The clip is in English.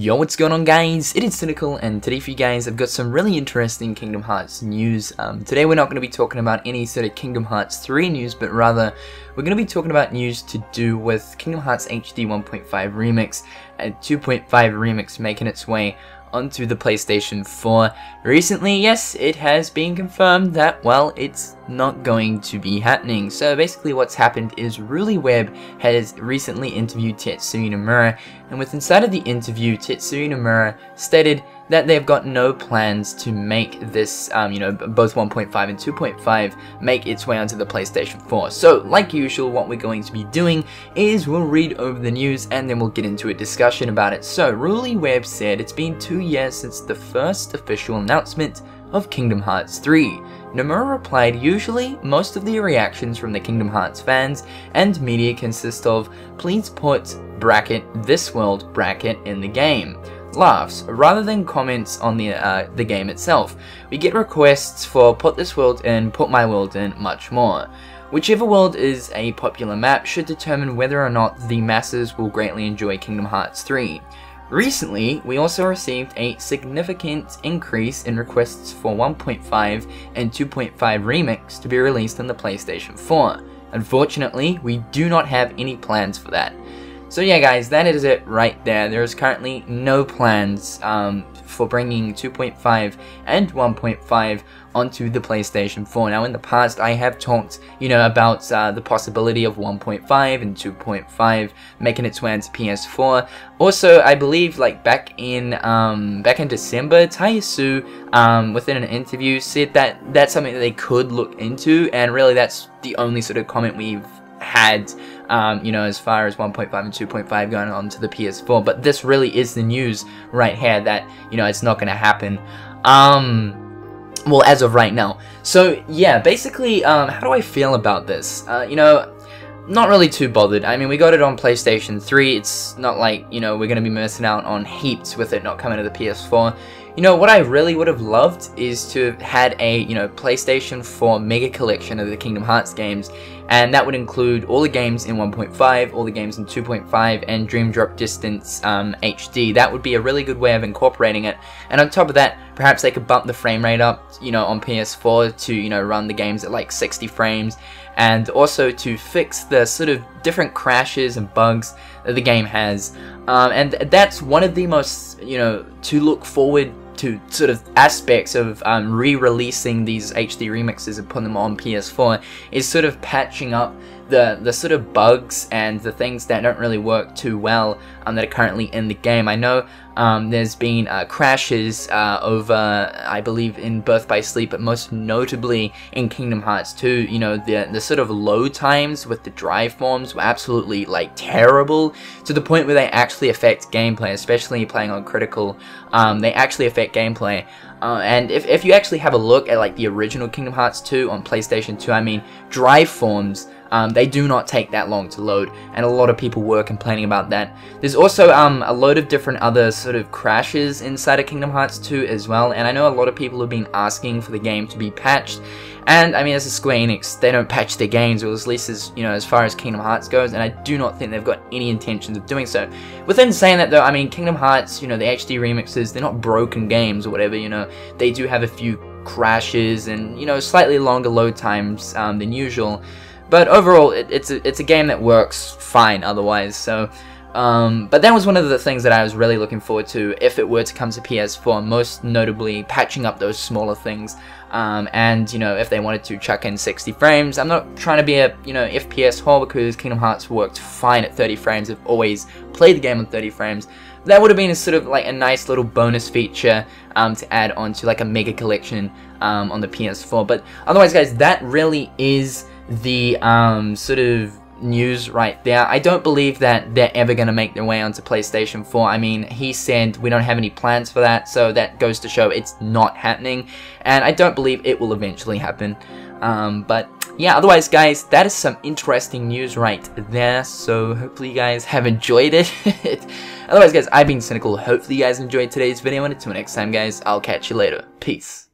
Yo, what's going on guys? It is Cynnnical, and today for you guys I've got some really interesting Kingdom Hearts news. Today we're not going to be talking about any sort of Kingdom Hearts 3 news, but rather we're going to be talking about news to do with Kingdom Hearts HD 1.5 Remix and 2.5 Remix making its way onto the PlayStation 4. Recently, yes, it has been confirmed that, well, it's not going to be happening. So basically what's happened is RuliWeb has recently interviewed Tetsuya Nomura, and with inside of the interview, Tetsuya Nomura stated that they've got no plans to make this, both 1.5 and 2.5 make its way onto the PlayStation 4. So, like usual, what we're going to be doing is we'll read over the news and then we'll get into a discussion about it. So, RuliWeb said it's been 2 years since the first official announcement of Kingdom Hearts 3. Nomura replied, usually, most of the reactions from the Kingdom Hearts fans and media consist of, please put bracket this world bracket in the game. Laughs, rather than comments on the game itself. We get requests for put this world in, put my world in, much more. Whichever world is a popular map should determine whether or not the masses will greatly enjoy Kingdom Hearts 3. Recently, we also received a significant increase in requests for 1.5 and 2.5 Remix to be released on the PlayStation 4. Unfortunately, we do not have any plans for that. So yeah guys, that is it right there. There is currently no plans for bringing 2.5 and 1.5 onto the PlayStation 4. Now in the past I have talked, about the possibility of 1.5 and 2.5 making its way into PS4. Also, I believe like back in December, Tayasu within an interview said that that's something that they could look into, and really that's the only sort of comment we've had as far as 1.5 and 2.5 going on to the PS4, but this really is the news right here that, it's not going to happen, well, as of right now. So, yeah, basically, how do I feel about this? Not really too bothered. I mean, we got it on PlayStation 3, it's not like, we're going to be missing out on heaps with it not coming to the PS4. What I really would have loved is to have had a, PlayStation 4 mega collection of the Kingdom Hearts games, and that would include all the games in 1.5, all the games in 2.5, and Dream Drop Distance HD. That would be a really good way of incorporating it, and on top of that, perhaps they could bump the frame rate up, on PS4 to, run the games at like 60 frames, and also to fix the sort of different crashes and bugs that the game has. And that's one of the most, to look forward to sort of aspects of re-releasing these HD remixes and putting them on PS4 is sort of patching up the sort of bugs and the things that don't really work too well that are currently in the game. I know there's been crashes over, I believe, in Birth by Sleep, but most notably in Kingdom Hearts 2. The sort of load times with the drive forms were absolutely like terrible, to the point where they actually affect gameplay, especially playing on critical. They actually affect gameplay. And if you actually have a look at like the original Kingdom Hearts 2 on PlayStation 2, I mean, drive forms, they do not take that long to load, and a lot of people were complaining about that. There's also a load of different other sort of crashes inside of Kingdom Hearts 2 as well, and I know a lot of people have been asking for the game to be patched. And I mean, as a Square Enix, they don't patch their games, or at least as far as Kingdom Hearts goes, and I do not think they've got any intentions of doing so. Within saying that though, I mean, Kingdom Hearts, the HD remixes, they're not broken games or whatever, they do have a few crashes and, slightly longer load times than usual. But overall, it's a game that works fine otherwise, so... but that was one of the things that I was really looking forward to if it were to come to PS4, most notably patching up those smaller things, and, if they wanted to chuck in 60 frames. I'm not trying to be a, FPS whore, because Kingdom Hearts worked fine at 30 frames, I've always played the game on 30 frames. That would have been a sort of like a nice little bonus feature to add onto like a mega collection on the PS4, but otherwise guys, that really is the sort of news right there. I don't believe that they're ever going to make their way onto PlayStation 4. I mean, he said we don't have any plans for that, so that goes to show it's not happening, and I don't believe it will eventually happen. But yeah, otherwise guys, that is some interesting news right there, so hopefully you guys have enjoyed it. Otherwise guys, I've been Cynnnical. Hopefully you guys enjoyed today's video, and until next time guys, I'll catch you later. Peace.